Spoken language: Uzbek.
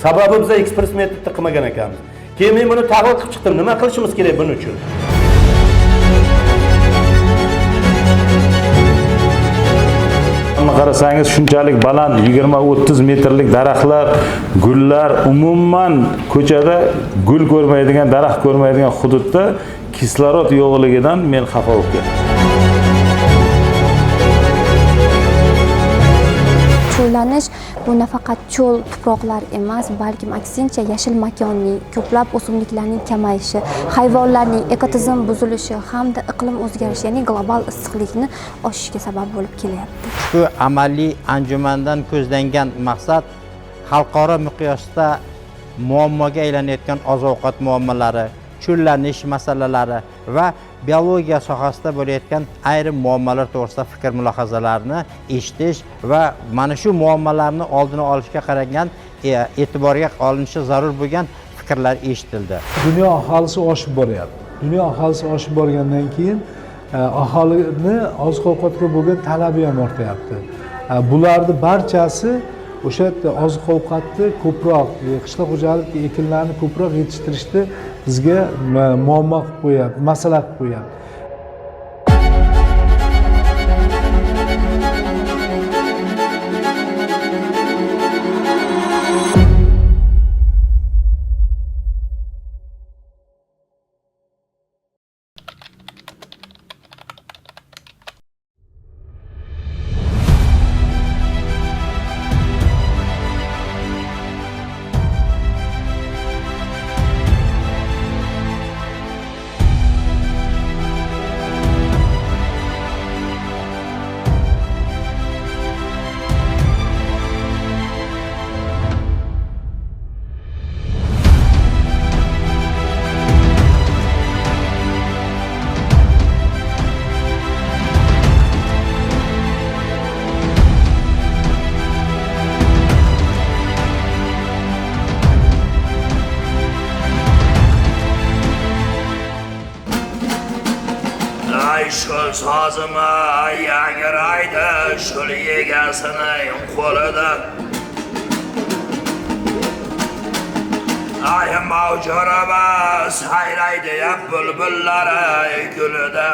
Sababi biz ekspres metodda qilmagan ekanmiz. Keyin men buni tahlil qilib chiqdim. Nima qilishimiz kerak buning uchun? Qarasangiz shunchalik baland 20-30 metrlik daraxtlar, gullar, umuman ko'chada gul ko'rmaydigan, daraxt ko'rmaydigan hududda kislorod yo'qligidan men xafa bo'lib ketdim. Cho'llanish bu nafaqat cho'l tuproqlar emas, balkim aksincha yashil makonning, ko'plab o'simliklarning kamayishi, hayvonlarning ekotizim buzilishi hamda iqlim o'zgarishi, ya'ni global issiqlikni oshishiga sabab bo'lib kelyapti. Shu amaliy anjumandan ko'zlangan maqsad xalqaro miqyosda muammoga aylanayotgan oziq-ovqat muammolari, cho'llanish masalalari va biologiya sohasida bo'layotgan ayrim muammolar to'g'risida fikr mulohazalarni eshitish va mana shu muammolarni oldini olishga qaragan e'tiborga olinishi zarur bo'lgan fikrlar eshitildi. Dunyo aholisi oshib boryapti. Dunyo aholisi oshib borgandan keyin aholini oziq-ovqatga bo'lgan talabi ham ortyapti. Bularning barchasi o'sha oziq-ovqatni ko'proq, qishloq xo'jalik ekinlarini ko'proq yetishtirishda bizga muammo qilib qo'yapti, masala qilib qo'yapti. Şul sazıma yangiraydı, şul yegasinin qo'lida. Ay mavjuraba sayraydi ya bulbullari gulida.